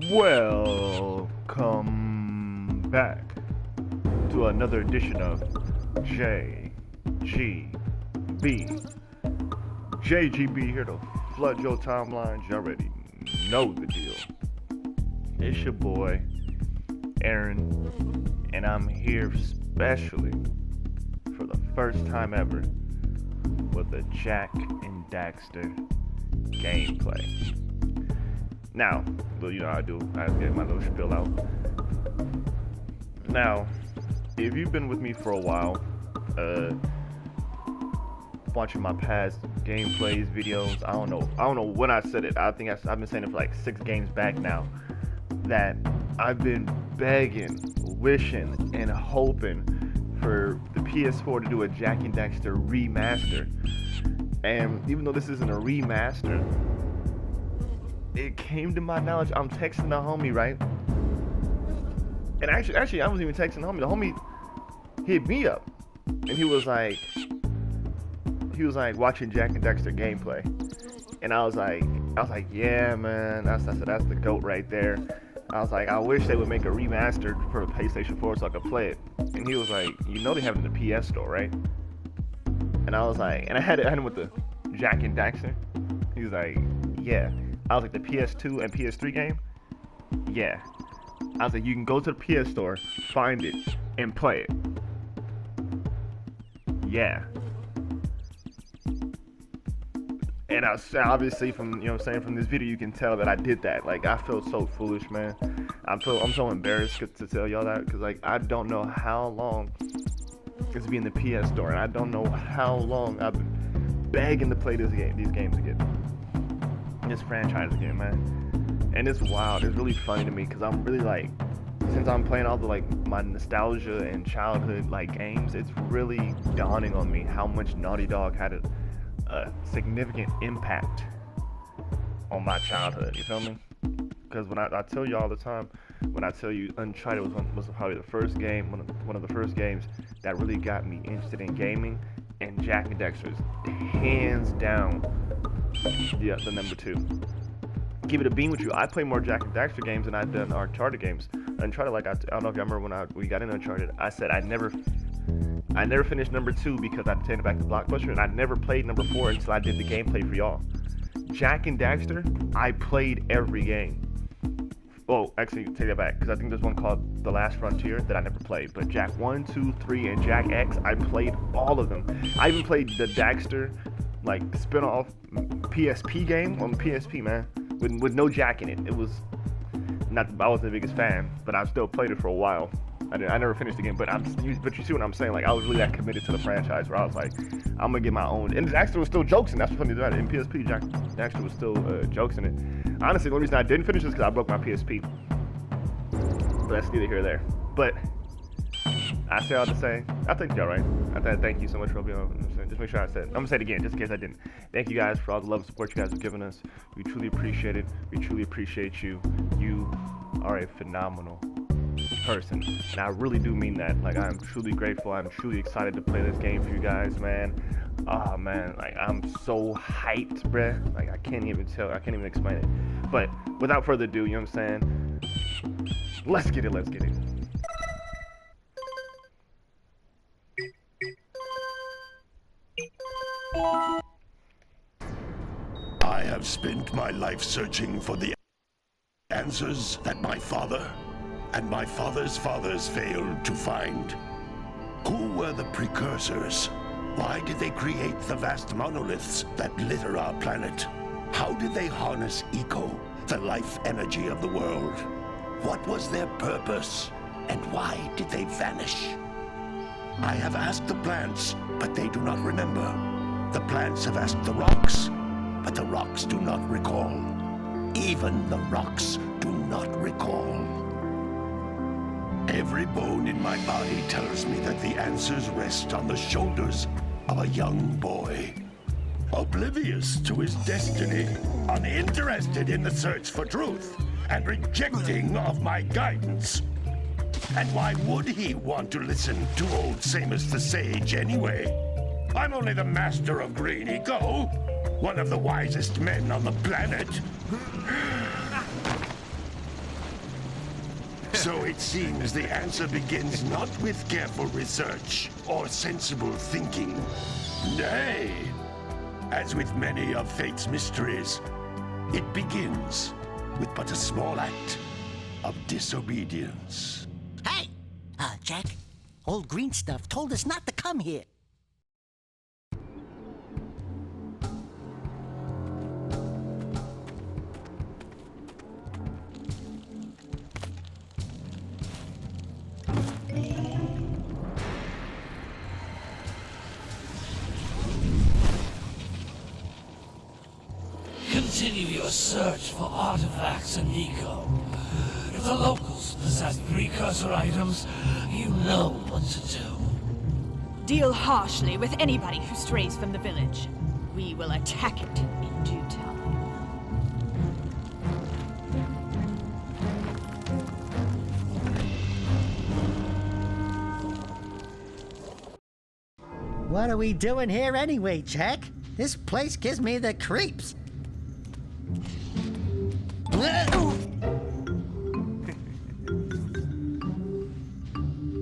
Welcome back to another edition of JGB. JGB here to flood your timelines. You already know the deal. It's your boy, Aaron, and I'm here especially for the first time ever with the Jak and Daxter gameplay. Now, well, you know how I do. I get my little spiel out. Now, if you've been with me for a while, watching my past gameplays, videos, I don't know when I said it. I think I've been saying it for like 6 games back now. That I've been begging, wishing, and hoping for the PS4 to do a Jak and Daxter remaster. And even though this isn't a remaster, it came to my knowledge. I'm texting the homie, right? And actually, I wasn't even texting the homie. The homie hit me up, and he was like watching Jak and Daxter gameplay, and I was like, yeah, man, that's the GOAT right there. I was like, I wish they would make a remaster for the PlayStation 4 so I could play it. And he was like, you know they have it in the PS store, right? And I was like, and I had him with the Jak and Daxter. He was like, yeah. I was like, the PS2 and PS3 game? Yeah. I was like, you can go to the PS store, find it, and play it. Yeah. And I obviously from from this video you can tell that I did that. Like, I felt so foolish, man. I'm so embarrassed to tell y'all that, because like I don't know how long it's been in the PS store, and I don't know how long I've been begging to play these games again. This franchise again, man. And it's wild. It's really funny to me because I'm really like, since I'm playing all the like my nostalgia and childhood like games, it's really dawning on me how much Naughty Dog had a significant impact on my childhood. You feel me? Because when I tell you all the time, when I tell you Uncharted was probably the first game, one of the first games that really got me interested in gaming, and Jak and Daxter is hands down the number 2. Keep it a bean with you. I play more Jak and Daxter games than I've done Uncharted games. Uncharted, like I don't know if you remember when we got into Uncharted, I said I never finished number 2 because I'd taken it back to Blockbuster, and I never played number 4 until I did the gameplay for y'all. Jak and Daxter, I played every game. Well, actually, take that back, because I think there's one called The Last Frontier that I never played. But Jak 1, 2, 3, and Jak X, I played all of them. I even played the Daxter like spin-off PSP game on the PSP, man, with no Jak in it. It was not. I wasn't the biggest fan, but I still played it for a while. I never finished the game, but you see what I'm saying? Like, I was really that committed to the franchise where I was like, I'm gonna get my own. And Daxter was still jokes, and that's what's funny about it. In PSP, Daxter was still jokes in it. Honestly, the only reason I didn't finish is because I broke my PSP. But that's neither here nor there. But I say all to say, I thank y'all, right? I thank you so much for being on. Just make sure I said it. I'm gonna say it again, just in case I didn't. Thank you guys for all the love and support you guys have given us. We truly appreciate it. We truly appreciate you. You are a phenomenal person, and I really do mean that. Like, I'm truly grateful. I'm truly excited to play this game for you guys, man. Oh man, like, I'm so hyped, bruh. Like, I can't even explain it. But without further ado, you know what I'm saying? Let's get it. I have spent my life searching for the answers that my father and my father's fathers failed to find. Who were the precursors? Why did they create the vast monoliths that litter our planet? How did they harness eco, the life energy of the world? What was their purpose, and why did they vanish? I have asked the plants, but they do not remember. The plants have asked the rocks, but the rocks do not recall. Even the rocks do not recall. Every bone in my body tells me that the answers rest on the shoulders of a young boy. Oblivious to his destiny, uninterested in the search for truth, and rejecting of my guidance. And why would he want to listen to old Samus the Sage anyway? I'm only the master of green eco, one of the wisest men on the planet. So it seems the answer begins not with careful research or sensible thinking. Nay, as with many of fate's mysteries, it begins with but a small act of disobedience. Hey! Jack, old green stuff told us not to come here. Continue your search for artifacts and eco. If the locals possess precursor items, you know what to do. Deal harshly with anybody who strays from the village. We will attack it in due time. What are we doing here anyway, Jack? This place gives me the creeps.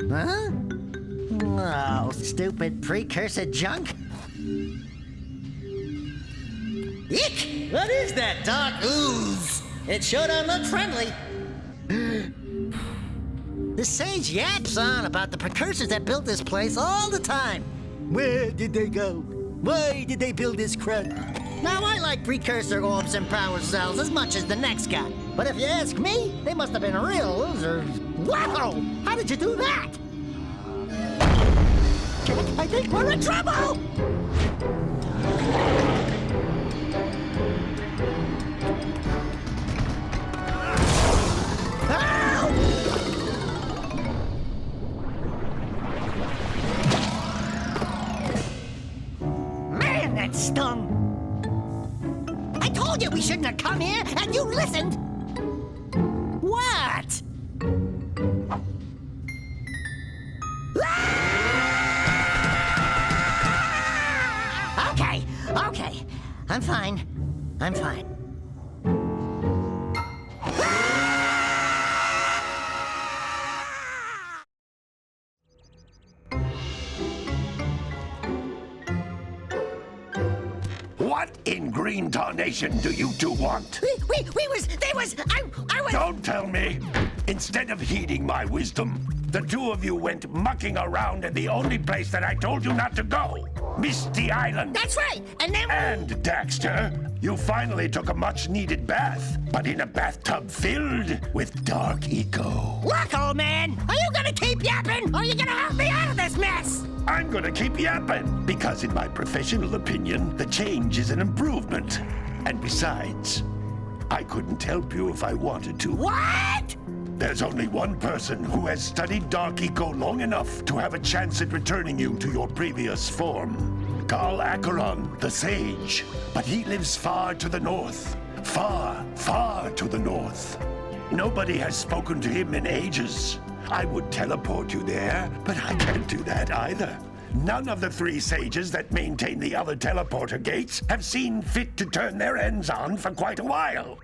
Huh? Oh, stupid precursor junk. Eek! What is that dark ooze? It sure don't look friendly. The sage yaps on about the precursors that built this place all the time. Where did they go? Why did they build this crud? Now, I like precursor orbs and power cells as much as the next guy. But if you ask me, they must have been real losers. Wow! How did you do that? I think we're in trouble! Man, that stung! I told you we shouldn't have come here, and you listened! What? Okay. I'm fine. What in green tarnation do you two want? I was... Don't tell me! Instead of heeding my wisdom, the two of you went mucking around in the only place that I told you not to go. Misty Island. That's right, and then... And, Daxter, you finally took a much-needed bath, but in a bathtub filled with dark eco. Look, old man, are you gonna keep yapping, or are you gonna help me out of this mess? I'm gonna keep yapping, because in my professional opinion, the change is an improvement. And besides, I couldn't help you if I wanted to. What? There's only one person who has studied Dark Eco long enough to have a chance at returning you to your previous form. Carl Acheron, the Sage. But he lives far to the north. Far, far to the north. Nobody has spoken to him in ages. I would teleport you there, but I can't do that either. None of the three sages that maintain the other teleporter gates have seen fit to turn their ends on for quite a while.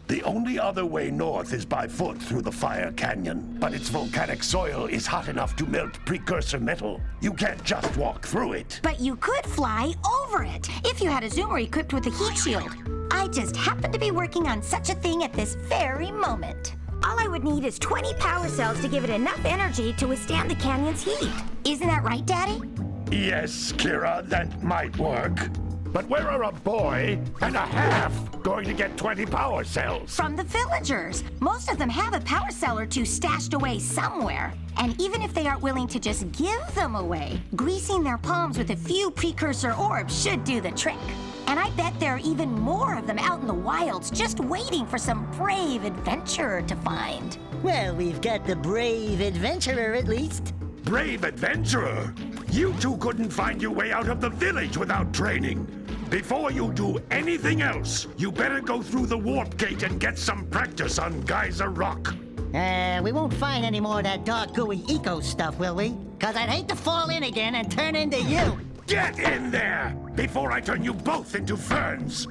The only other way north is by foot through the Fire Canyon, but its volcanic soil is hot enough to melt precursor metal. You can't just walk through it. But you could fly over it, if you had a zoomer equipped with a heat shield. I just happen to be working on such a thing at this very moment. All I would need is 20 power cells to give it enough energy to withstand the canyon's heat. Isn't that right, Daddy? Yes, Kira, that might work. But where are a boy and a half going to get 20 power cells? From the villagers. Most of them have a power cell or two stashed away somewhere. And even if they aren't willing to just give them away, greasing their palms with a few precursor orbs should do the trick. And I bet there are even more of them out in the wilds just waiting for some brave adventurer to find. Well, we've got the brave adventurer at least. Brave adventurer? You two couldn't find your way out of the village without training. Before you do anything else, you better go through the warp gate and get some practice on Geyser Rock. We won't find any more of that dark gooey eco stuff, will we? 'Cause I'd hate to fall in again and turn into you. Get in there before I turn you both into ferns.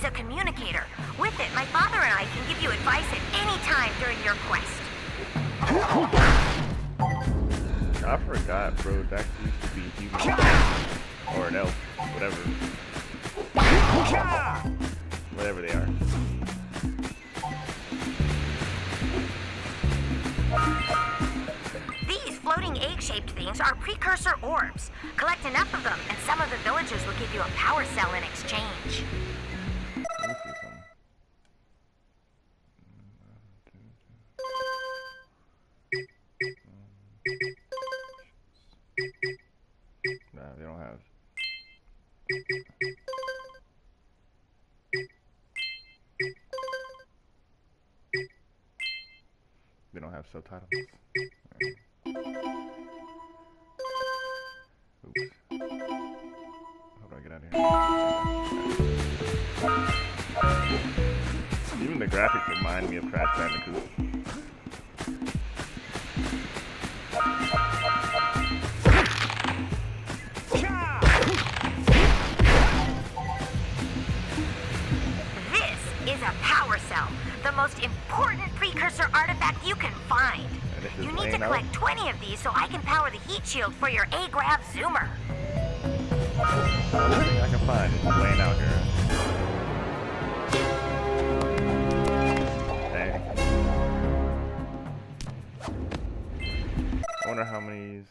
is a communicator. With it, my father and I can give you advice at any time during your quest. I forgot, bro. Daxter used to be human. Or an elf. Whatever. Whatever they are. These floating egg-shaped things are precursor orbs. Collect enough of them, and some of the villagers will give you a power cell in exchange. Let me see something. Nah, they don't have. They don't have subtitles. Right. Oops. How do I get out of here? Even the graphics remind me of Crash Bandicoot. This is a power cell, the most important precursor artifact you can find. You need to collect 20 of these so I can power the heat shield for your A-Grav zoomer. Everything I can find is laying out here. Dang. I wonder how many.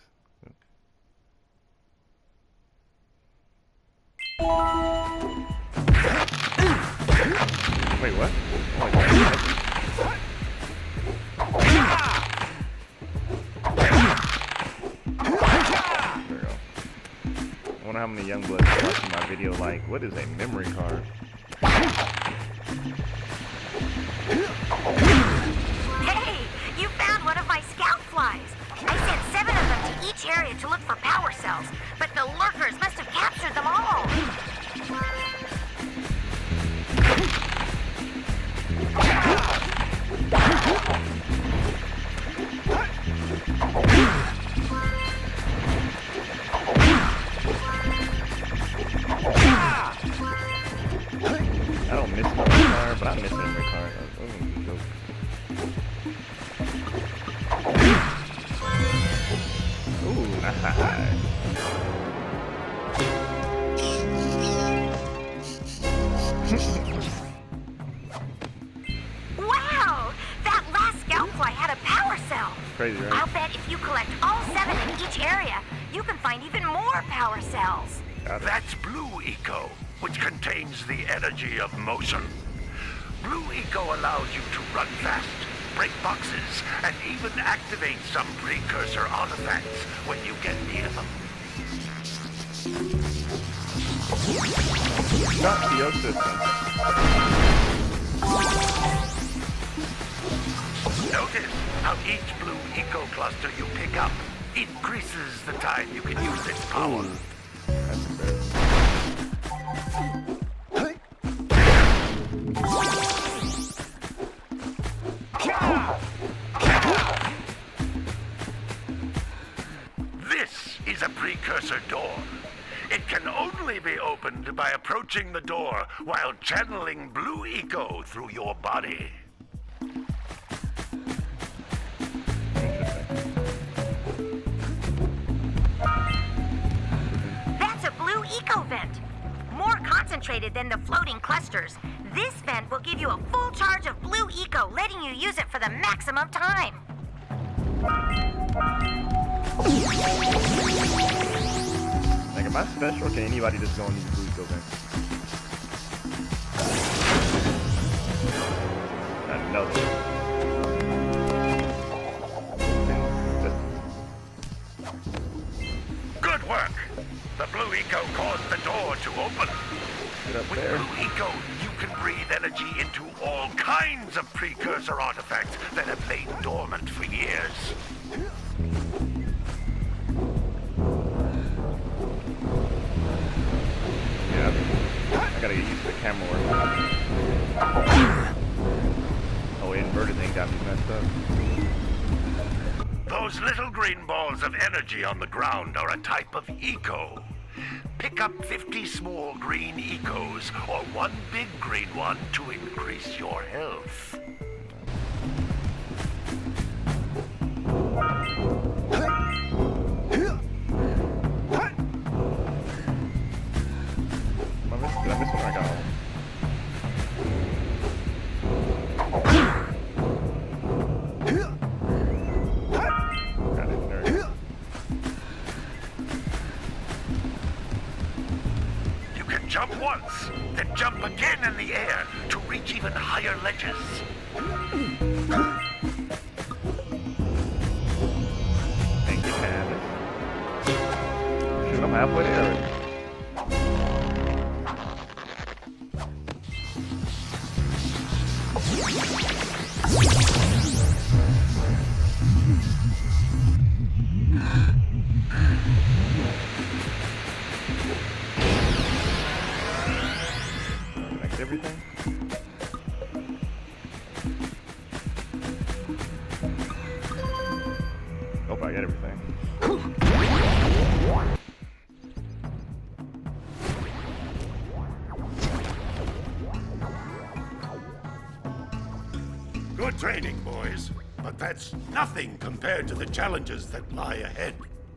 Wait, what? Oh my God. There we go. I wonder how many young bloods are watching my video like, what is a memory card? Hey, you found one of my scout flies. I sent 7 of them to each area to look for power cells, but the lurkers must have captured them all. I don't miss memory card, but I miss memory card. Oh, joke. Ooh, nice. Wow! That last scout fly had a power cell. Crazy, right? I'll bet if you collect all 7 in each area, you can find even more power cells. That's Blue Eco, which contains the energy of motion. Blue Eco allows you to run fast, break boxes, and even activate some precursor artifacts when you get near them. Not PO system. Notice how each Blue Eco cluster you pick up increases the time you can use its power. Ooh, that's embarrassing. This is a precursor door. It can only be opened by approaching the door while channeling Blue Eco through your body. That's a blue eco vent. More concentrated than the floating clusters. This vent will give you a full charge of blue eco, letting you use it for the maximum time. Like, am I special or can anybody just go on these blue eco vents? Another. Good work! The Blue Eco caused the door to open. Get up With there. Blue Eco, you can breathe energy into all kinds of precursor artifacts that have lain dormant for years. Yeah, I gotta get used to the camera work. Oh, inverted thing got me messed up. Those little green balls of energy on the ground are a type of eco. Pick up 50 small green ecos or one big green one to increase your health. Did I miss one? I got one. Got it, there we go. You can jump once, then jump again in the air to reach even higher ledges. Thank you, Candace. Shoot, I'm halfway there already. Connect everything. Oh, I got everything. Good training, boys. But that's nothing compared to the challenges that lie ahead.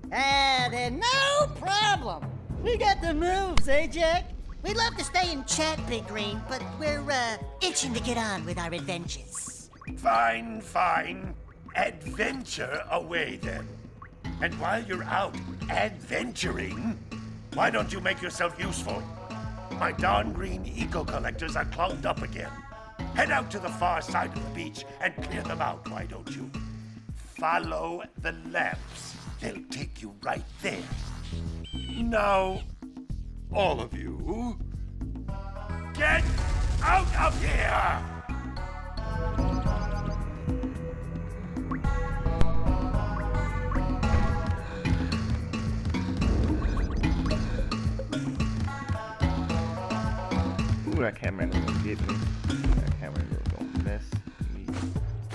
Then no problem. We got the moves, eh, Jack? We'd love to stay and chat, Big Green, but we're, itching to get on with our adventures. Fine, fine. Adventure away then. And while you're out adventuring, why don't you make yourself useful? My darn green eco-collectors are clogged up again. Head out to the far side of the beach and clear them out, why don't you? Follow the lamps. They'll take you right there. Now, all of you, get out of here! Ooh, that camera is gonna get me. That camera is gonna mess me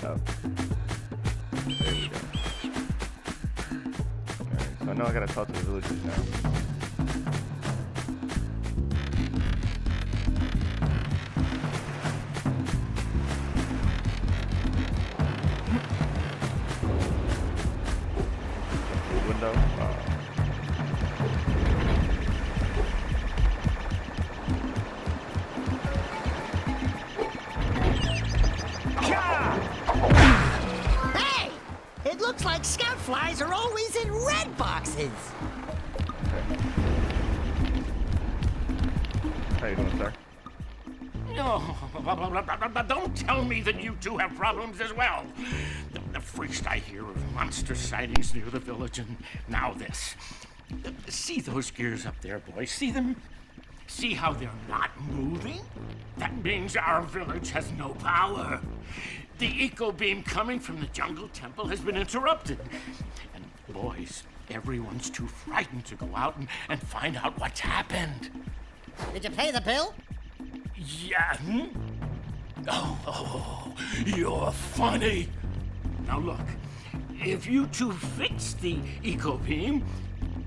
up. There we go. Alright, so I know I gotta talk to the villagers now. Window. Hey! It looks like scout flies are always in red boxes. How you doing, sir? No, don't tell me that you two have problems as well. The first I hear of monster sightings near the village, and now this. See those gears up there, boys? See them? See how they're not moving? That means our village has no power. The eco beam coming from the jungle temple has been interrupted. And boys, everyone's too frightened to go out and find out what's happened. Did you pay the bill? Yeah. Oh, you're funny. Now look, if you two fix the eco beam,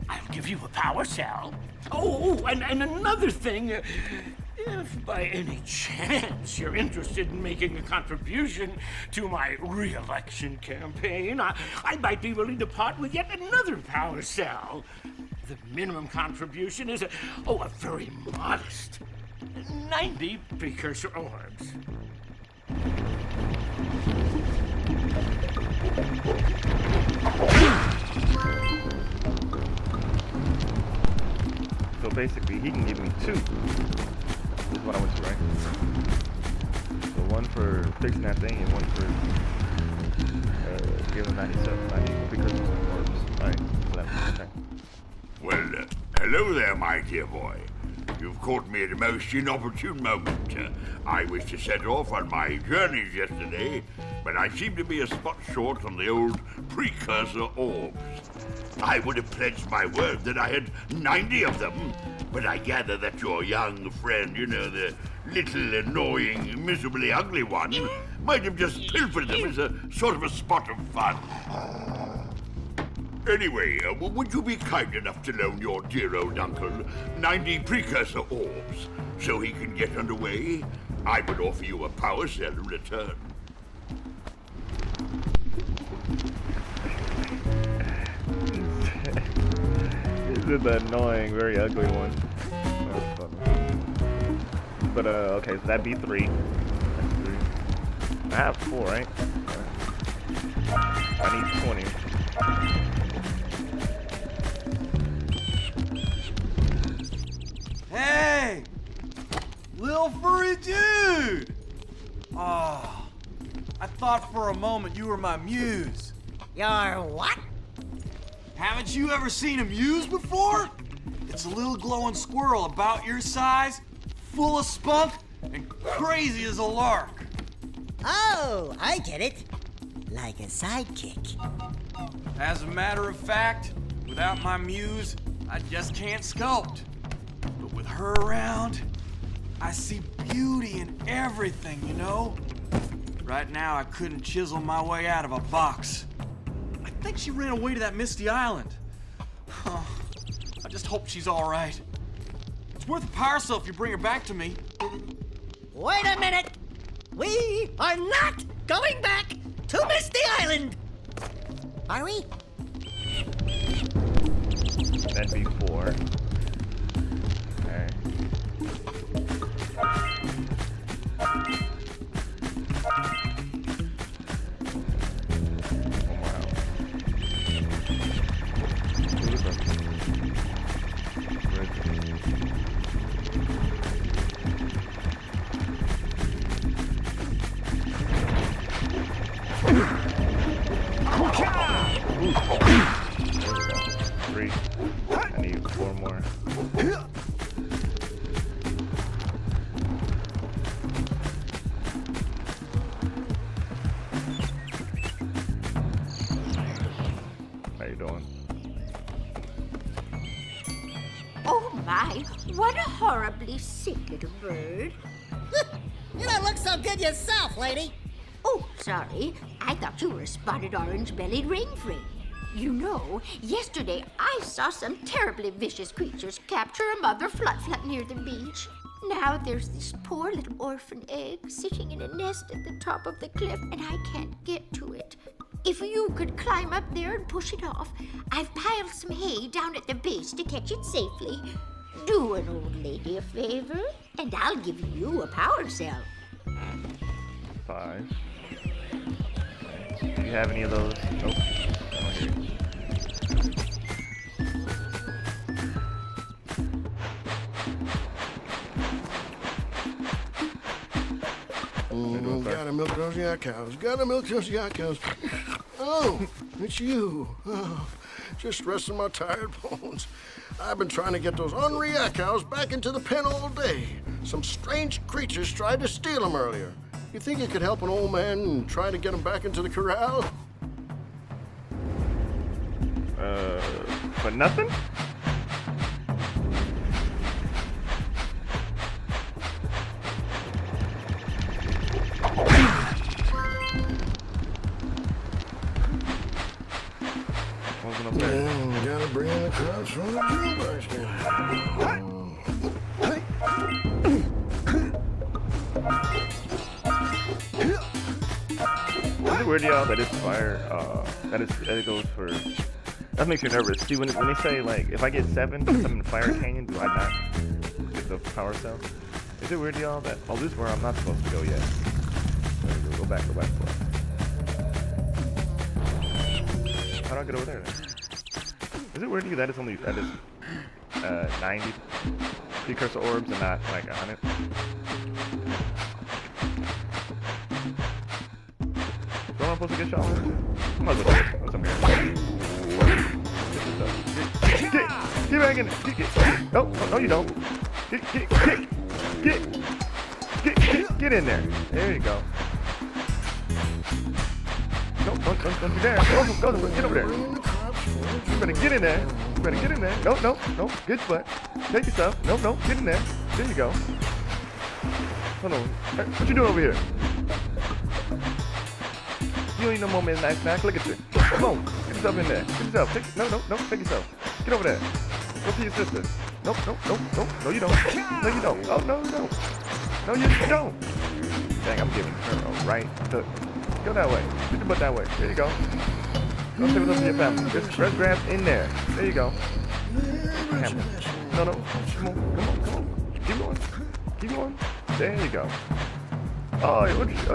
I'll give you a power cell. Oh, and another thing, if by any chance you're interested in making a contribution to my re-election campaign, I might be willing to part with yet another power cell. The minimum contribution is a very modest 90 precursor orbs. So basically, he can give me two. This is what I went to, right? So one for fixing that thing and one for giving 90 because orbs. Alright, okay. Well, hello there, my dear boy. You've caught me at a most inopportune moment. I was to set off on my journeys yesterday, but I seem to be a spot short on the old precursor orbs. I would have pledged my word that I had 90 of them, but I gather that your young friend, you know, the little annoying, miserably ugly one, might have just pilfered them as a sort of a spot of fun. Anyway, would you be kind enough to loan your dear old uncle 90 precursor orbs so he can get underway? I would offer you a power cell in return. This is the annoying, very ugly one. That's funny. But okay, so that'd be 3. That's 3. I have 4, right? I need 20. Hey! Little furry dude! Oh, I thought for a moment you were my muse. Your what? Haven't you ever seen a muse before? It's a little glowing squirrel about your size, full of spunk, and crazy as a lark. Oh, I get it. Like a sidekick. As a matter of fact, without my muse, I just can't sculpt. But with her around, I see beauty in everything, you know? Right now, I couldn't chisel my way out of a box. I think she ran away to that misty island. I just hope she's all right. It's worth a power cell if you bring her back to me. Wait a minute! We are not going back to Misty Island! Are we? That'd be 4. Okay. What a horribly sick little bird. You don't look so good yourself, lady. Oh, sorry. I thought you were a spotted orange-bellied rainfree. You know, yesterday I saw some terribly vicious creatures capture a mother flut-flut near the beach. Now there's this poor little orphan egg sitting in a nest at the top of the cliff, and I can't get to it. If you could climb up there and push it off, I've piled some hay down at the base to catch it safely. Do an old lady a favor, and I'll give you a power cell. 5. Do you have any of those? Nope. Oh, here. Gotta milk those yak cows. Gotta milk those yak cows. Oh, it's you. Oh, just resting my tired bones. I've been trying to get those ornery yak cows back into the pen all day. Some strange creatures tried to steal them earlier. You think you could help an old man and try to get them back into the corral? But nothing? Yeah, gotta bring in the crowds from the jukebox again. Is it weird, y'all, that it's fire? That it goes for. That makes me nervous. See, when they say like, if I get 7, I'm in Fire Canyon, do I not get the power cell? Is it weird, y'all, that this is where I'm not supposed to go yet? Go back. How do I get over there then? Is it weird to you that it's only 90 precursor orbs and not like 100? So I'm supposed to get shot with? I might as well do it. What's up here? Get back in there. No, you don't. Get in there. There you go. No, don't you dare. Go, get over there. You better get in there. No. Good butt. Take yourself. No, get in there. There you go. Hold on. Hey, what you doing over here? You don't need no more midnight snack. Look at this. Come on. yourself in there. Get yourself. No, take yourself. Get over there. Go to your sister. Nope. No, you don't. No, you don't. Oh, no, you don't. No, you don't. Dang, I'm giving her a right hook. Go that way. Get your butt that way. There you go. Go stay with us and your family. Just press grab in there. There you go. Hammer. No. Come on. Keep going. There you go. Oh,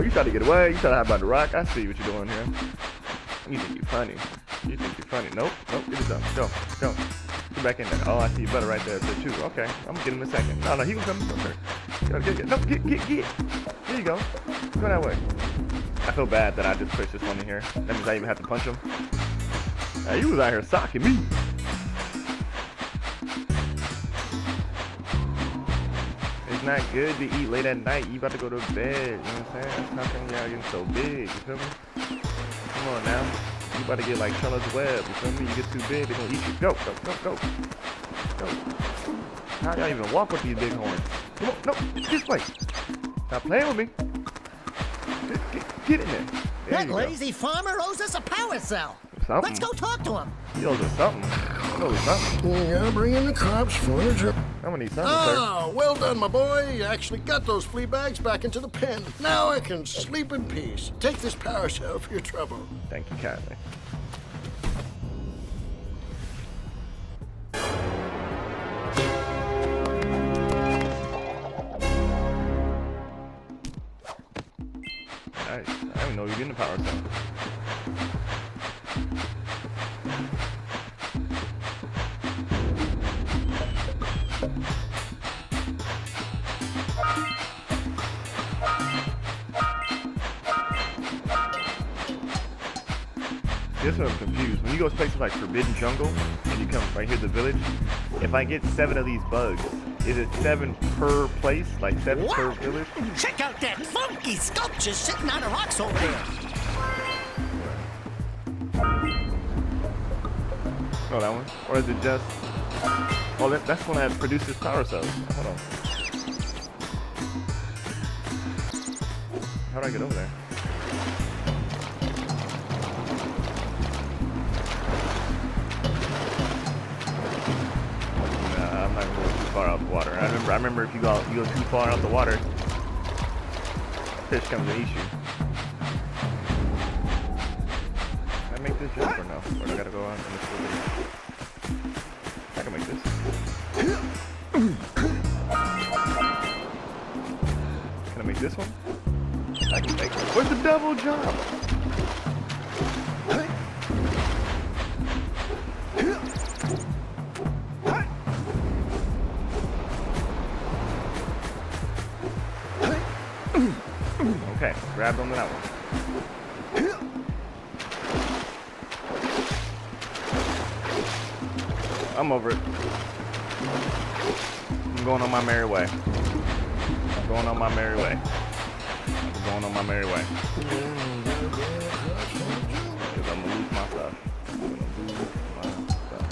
you trying to get away? You trying to hide by the rock? I see what you're doing here. You think you're funny. Nope. Get it done. Go. Get back in there. Oh, I see you better right there too. Okay, I'm gonna get him in a second. No, he was coming. Get. No, get. There you go. Go that way. I feel bad that I just pushed this one in here. That means I even have to punch him. Hey, you was out here socking me. It's not good to eat late at night. You about to go to bed. You know what I'm saying? That's how come y'all getting so big. You feel me? Come on now. You about to get like Charlotte's Web. You feel me? You get too big, they're gonna eat you. Go. How y'all even walk with these big horns? Come on, no, this way. Stop playing with me. Get in there. That lazy farmer owes us a power cell. Something. Let's go talk to him. He owes us something. He owes us something. You gotta bring in the crops for the job. I'm gonna need something, sir. Oh, well done, my boy. You actually got those flea bags back into the pen. Now I can sleep in peace. Take this power cell for your trouble. Thank you, kindly. Nice. I didn't know you were getting the power cell. This one I'm confused. When you go to places like Forbidden Jungle and you come right here to the village, if I get 7 of these bugs, is it 7 per place? Like 7 per village? Check out that funky sculpture sitting on the rocks over there. Oh, that one? Or is it just... Oh, that's one that produces power cells. Hold on. How do I get over there? I'm not gonna go too far out the water. I remember if you go too far out the water, fish comes and eats you. Can I make this jump or no? Or do I gotta go out in this water? I can make this. Can I make this one? I can make it. Where's the double jump? Okay, grabbed onto that one. I'm over it. I'm going on my merry way. I'm going on my merry way. I'm going on my merry way. Because I'm gonna lose my stuff. I'm gonna lose my stuff.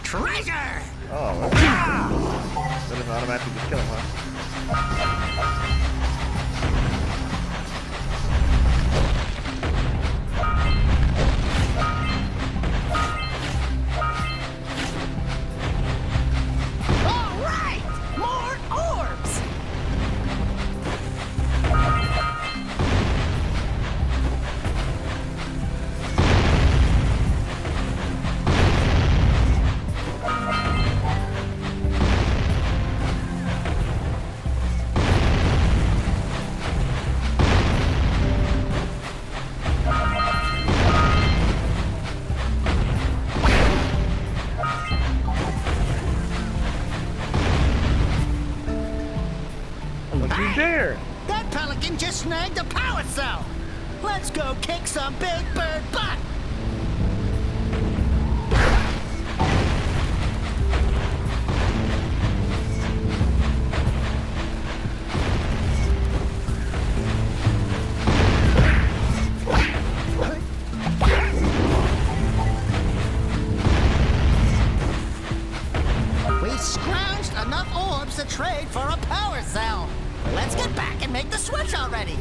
Treasure! Oh, that doesn't automatically just kill him, huh? All right! More orbs! snagged a power cell. Let's go kick some big bird butt. We've scrounged enough orbs to trade for a power cell. Let's get back and make the switch already.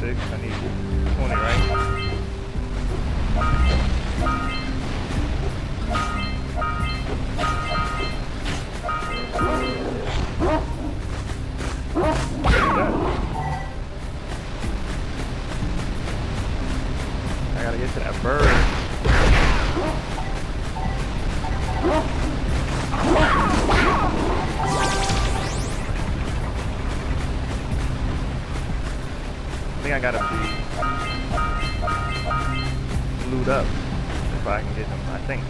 I need 20, right? I gotta get to that bird. I think I gotta be glued up if I can get him. I think.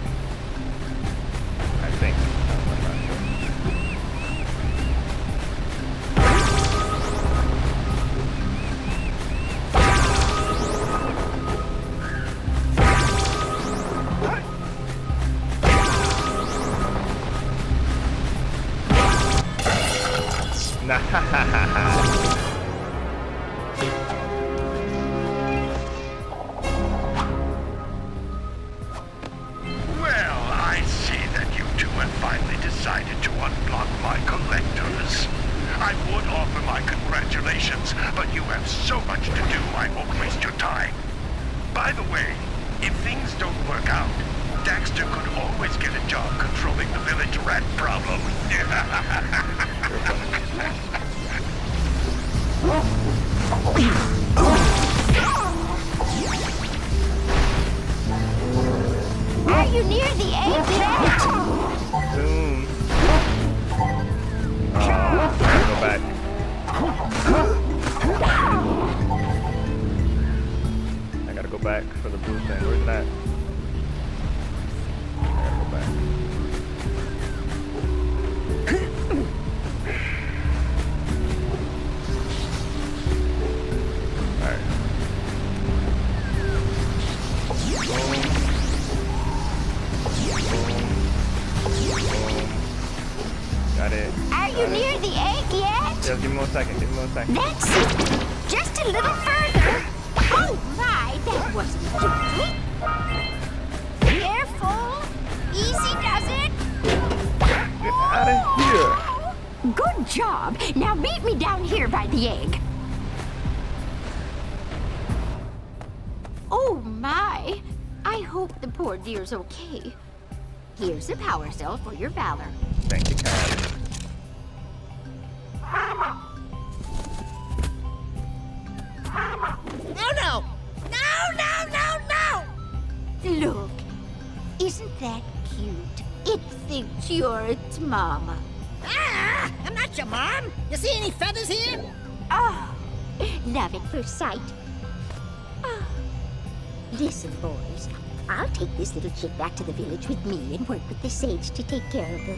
I'm not sure. Well, I see that you two have finally decided to unblock my collectors. I would offer my congratulations, but you have so much to do, I won't waste your time. By the way, if things don't work out, Daxter could always get a job controlling the village rat problem. Are you near the egg yet? Soon. I gotta go back. I gotta go back for the blue thing. Where's that? I gotta go back. Alright. Got it. Are you near the egg yet? Just give me 1 second. Give me 1 second. That's it. Just a little further. Oh my, that wasn't easy. Careful. Easy does it. Get out of here. Good job. Now meet me down here by the egg. Oh my. I hope the poor dear's okay. Here's a power cell for your valor. Thank you, Cat. No! Look, isn't that cute? It thinks you're its mama. Ah! I'm not your mom. You see any feathers here? Oh, love at first sight. Oh. Listen, boys. I'll take this little chick back to the village with me and work with the sage to take care of her.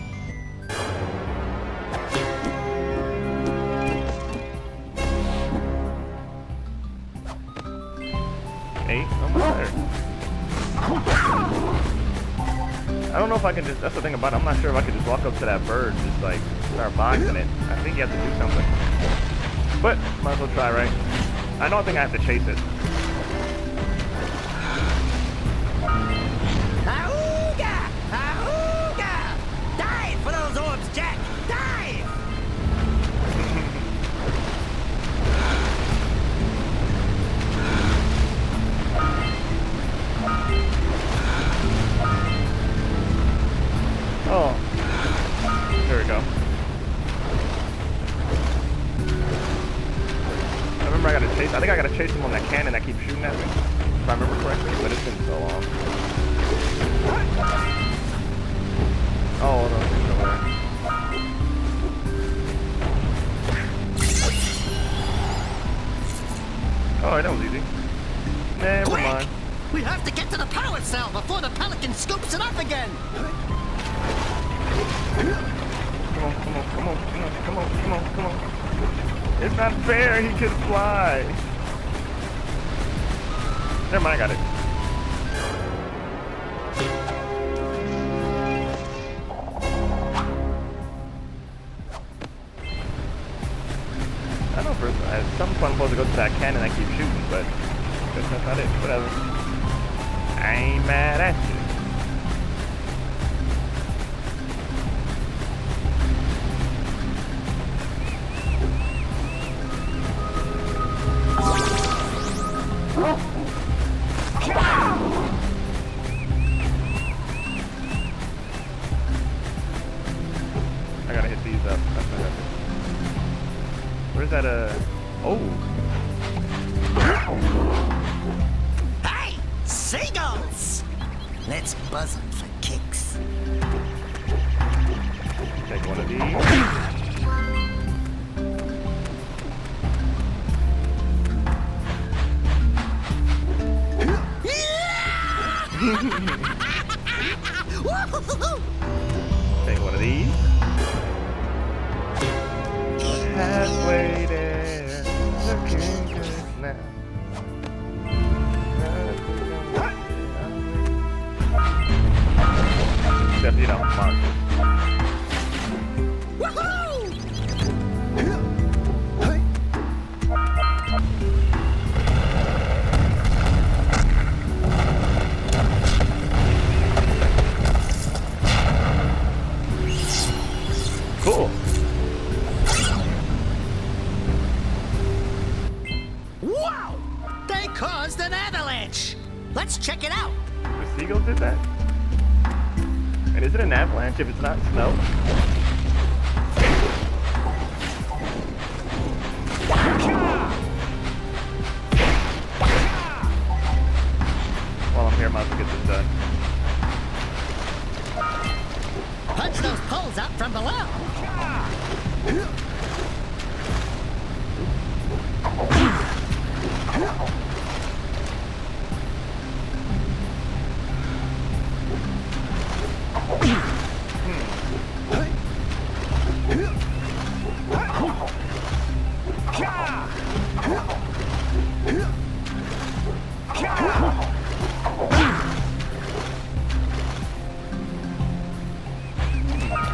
Eight? Almost there. I don't know if I can just, that's the thing about it, I'm not sure if I could just walk up to that bird, just like start boxing it. I think you have to do something. But, might as well try, right? I don't think I have to chase it. Auga! Auga! Dive for those orbs, Jack! Dive! Oh. There we go. I remember I gotta chase, I think I gotta chase him on that cannon that keeps shooting at me. If I remember correctly, but it's been so long. Oh, no, it's over there. Oh, that was easy. Never mind. We have to get to the power back and scoops it up again. Come on. It's not fair, he could fly. Never mind, I got it. I know at some point I'm supposed to go to that cannon I keep shooting, but guess that's not it. Whatever. I ain't mad at you. I gotta hit these up. That's what happened. Where's that, oh. Hey, seagulls! Let's buzz them for kicks. Take one of these. Take one of these. Halfway there, looking good now. Except you don't mark it. Cool. Wow! They caused an avalanche! Let's check it out! The seagulls did that? And is it an avalanche if it's not snow? While I'm here, I might as well get this done. Punch those poles out from below!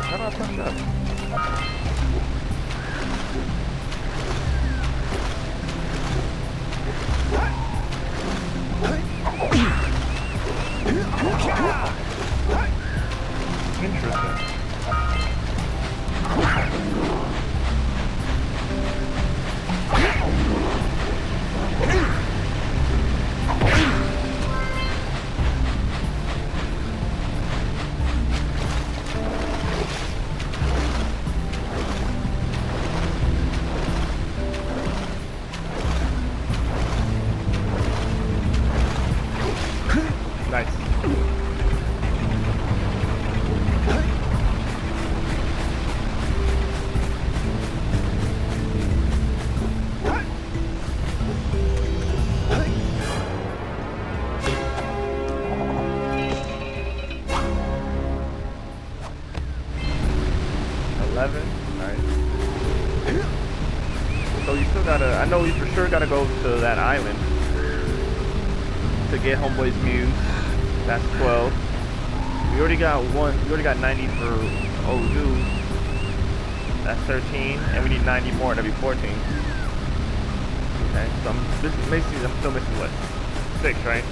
How do I put it up? Interesting. Nice. Nice. So you still gotta, I know you for sure gotta go to that island to get Homeboy's Muse. That's 12. We already got 90 for Odu. That's 13. And we need 90 more, that'd be 14. Okay, so I'm still missing what? 6, right?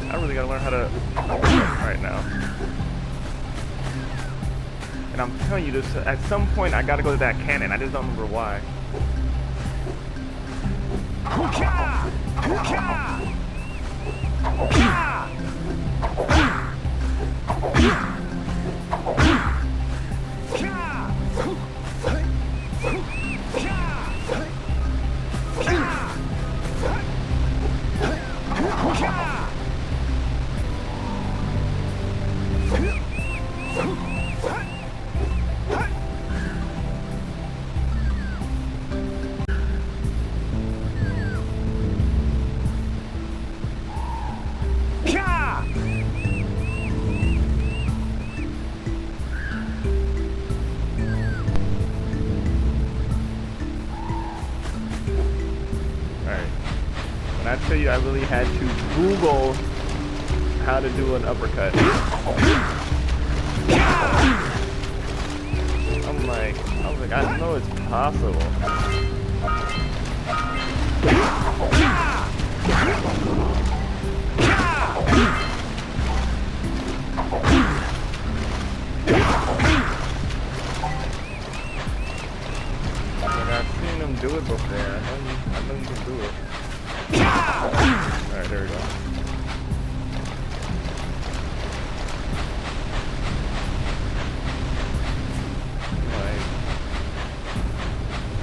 I really gotta learn how to right now. And I'm telling you this, at some point I gotta go to that cannon. I just don't remember why. When I tell you I really had to Google how to do an uppercut. I was like, I know it's possible. I've seen him do it before. I know you can do it. Alright, there we go. Like,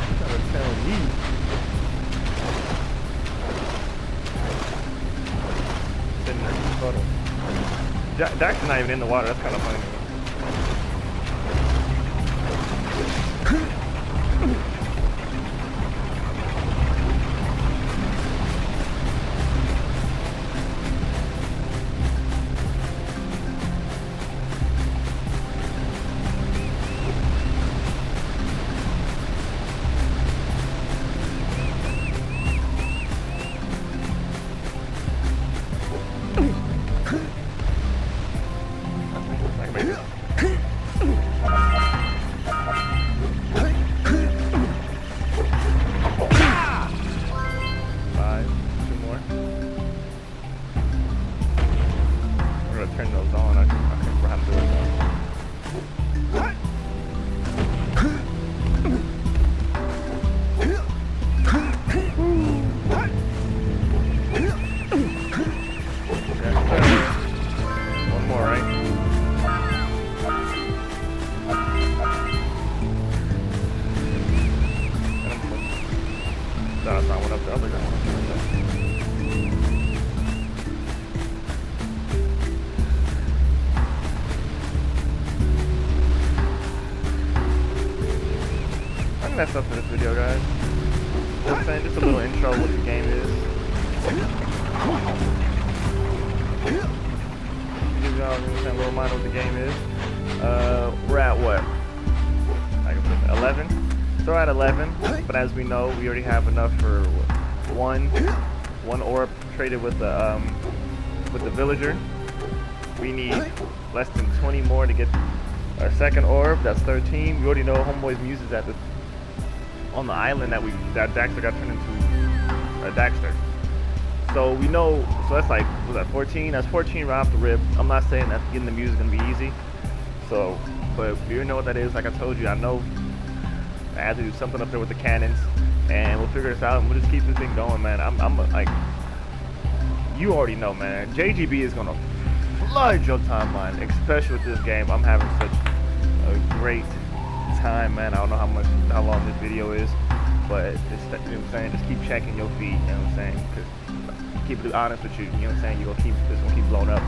you gotta tell me. Sitting there in the puddle. Daxter's not even in the water. That's kind of funny. Turn those on. I can't remember how to do it now. One more, right? That's not one up the other guy. That's up for this video, guys. You know what I'm saying? Just a little intro of what the game is. Give y'all a little reminder what the game is. We're at what? I can put 11. So we're at 11, but as we know, we already have enough for one orb traded with the villager. We need less than 20 more to get our second orb. That's 13. We already know Homeboy's Muse is at the on the island that Daxter got turned into a Daxter. So we know, so that's like, was that 14? That's 14 right off the rip. I'm not saying that getting the Muse is gonna be easy. So, but you know what that is. Like I told you, I know I had to do something up there with the cannons, and we'll figure this out. And we'll just keep this thing going, man. I'm like, you already know, man. JGB is gonna flood your timeline, especially with this game. I'm having such a great time, man. I don't know how long this video is, but it's, you know what I'm saying, just keep checking your feed, you know what I'm saying, because keep it honest with you, you know what I'm saying, this gonna keep blowing up.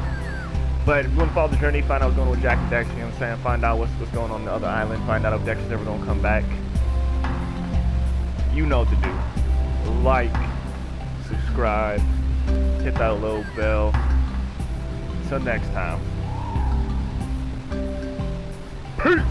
But we're gonna follow the journey, find out what's going on with Jack and Daxter, you know what I'm saying, find out what's going on the other island, find out if Daxter's ever gonna come back. You know what to do. Like, subscribe, hit that little bell. Until next time. Peace!